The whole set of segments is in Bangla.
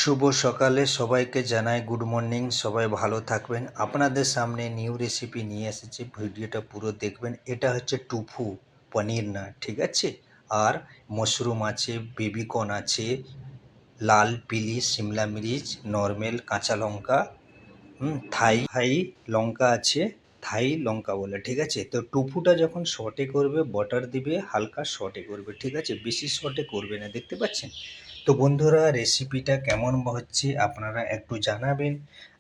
শুভ সকালে সবাইকে জানাই গুড মর্নিং। সবাই ভালো থাকবেন। আপনাদের সামনে নিউ রেসিপি নিয়ে এসেছি, ভিডিওটা পুরো দেখবেন। এটা হচ্ছে টুফু পনির না, ঠিক আছে। আর মাশরুম আছে, বেবিকর্ন আছে, লাল পিলি সিমলা মিরিচ, নর্মাল কাঁচা লঙ্কা, থাই থাই লঙ্কা আছে, থাই লঙ্কা বলে, ঠিক আছে। তো টুফুটা যখন শর্টে করবে বাটার দিবে, হালকা শর্টে করবে, ঠিক আছে, বেশি শর্টে করবে না, দেখতে পাচ্ছেন। তো বন্ধুরা, রেসিপিটা কেমন হচ্ছে আপনারা একটু জানাবেন।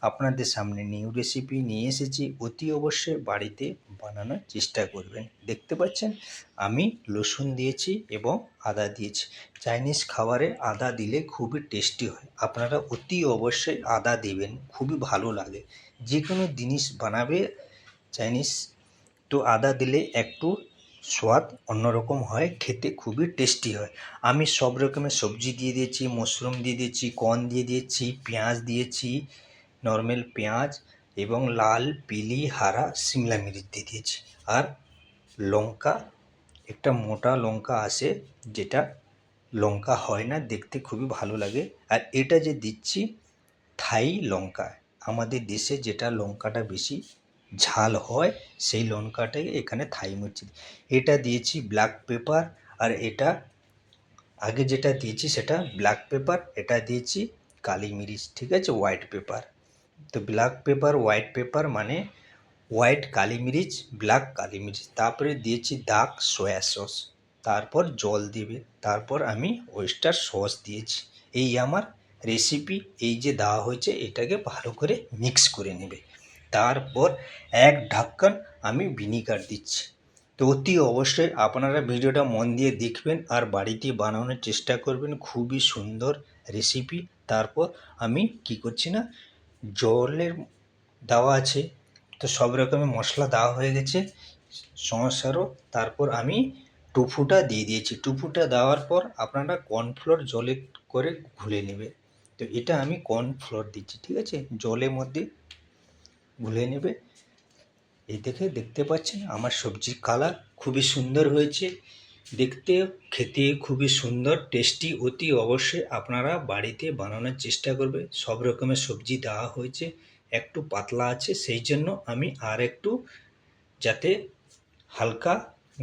আপনাদের সামনে নিউ রেসিপি নিয়ে এসেছি, অতি অবশ্যই বাড়িতে বানানোর চেষ্টা করবেন। দেখতে পাচ্ছেন আমি রসুন দিয়েছি এবং আদা দিয়েছি। চাইনিজ খাবারে আদা দিলে খুবই টেস্টি হয়, আপনারা অতি অবশ্যই আদা দেবেন, খুবই ভালো লাগে। যে কোনো জিনিস বানাবে চাইনিজ, তো আদা দিলে একটু স্বাদ অন্যরকম হয়, খেতে খুবই টেস্টি হয়। আমি সব রকমের সবজি দিয়ে দিয়েছি, মাশরুম দিয়ে দিয়েছি, কর্ন দিয়ে দিয়েছি, পেঁয়াজ দিয়েছি, নর্মাল পেঁয়াজ এবং লাল পিলি হারা সিমলা মিরিচ দিয়ে দিয়েছি। আর লঙ্কা, একটা মোটা লঙ্কা আসে, যেটা লঙ্কা হয় না, দেখতে খুবই ভালো লাগে। আর এটা যে দিচ্ছি থাই লঙ্কা, আমাদের দেশে যেটা লঙ্কাটা বেশি ঝাল হয় সেই লঙ্কাটাই এখানে থাই মির্চি। এটা দিয়েছি ব্ল্যাক পেপার, আর এটা আগে যেটা দিয়েছি সেটা ব্ল্যাক পেপার, এটা দিয়েছি কালি মিরিচ, ঠিক আছে, হোয়াইট পেপার। তো ব্ল্যাক পেপার হোয়াইট পেপার মানে হোয়াইট কালি মিরিচ, ব্ল্যাক কালি মিরিচ। তারপরে দিয়েছি ডার্ক সয়া সস, তারপর জল দিবে, তারপর আমি ওয়েস্টার সস দিয়েছি। এই আমার রেসিপি। এই যে দেওয়া হয়েছে এটাকে ভালো করে মিক্স করে নেবে। তারপর এক ঢাক্কান আমি ভিনিগার দিচ্ছি। তো অতি অবশ্যই আপনারা ভিডিওটা মন দিয়ে দেখবেন আর বাড়িতে বানানোর চেষ্টা করবেন, খুবই সুন্দর রেসিপি। তারপর আমি কি করছি না, জলের দেওয়া আছে, তো সব রকমের মশলা দেওয়া হয়ে গেছে সমস্যারও। তারপর আমি টুফুটা দিয়ে দিয়েছি। টুফুটা দেওয়ার পর আপনারা কর্নফ্লোর জলে করে ঘুলে নেবে। তো এটা আমি কর্নফ্লোর দিচ্ছি, ঠিক আছে, জলের মধ্যে ঘুলে নেবে। এই দেখতে পাচ্ছেন আমার সবজির কালার খুবই সুন্দর হয়েছে দেখতে, খেতে খুবই সুন্দর টেস্টি। অতি অবশ্যই আপনারা বাড়িতে বানানোর চেষ্টা করবে। সব রকমের সবজি দেওয়া হয়েছে, একটু পাতলা আছে, সেই জন্য আমি আর একটু, যাতে হালকা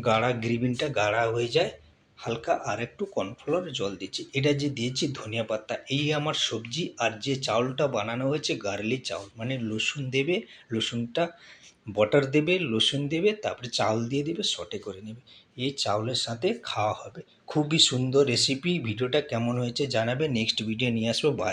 গাঢ়া গ্রেভিটা গাঢ়া হয়ে যায়, হালকা আর একটু কর্নফ্লোর জল দিচ্ছি। এটা যে দিয়েছি ধনিয়া পাতা। এই আমার সবজি। আর যে চাউলটা বানানো হয়েছে গার্লিক চাউল, মানে রসুন দেবে, রসুনটা বাটার দেবে, রসুন দেবে, তারপরে চাউল দিয়ে দেবে, সটে করে নেবে। এই চাউলের সাথে খাওয়া হবে। খুবই সুন্দর রেসিপি। ভিডিওটা কেমন হয়েছে জানাবে, নেক্সট ভিডিও নিয়ে আসবো। বাই।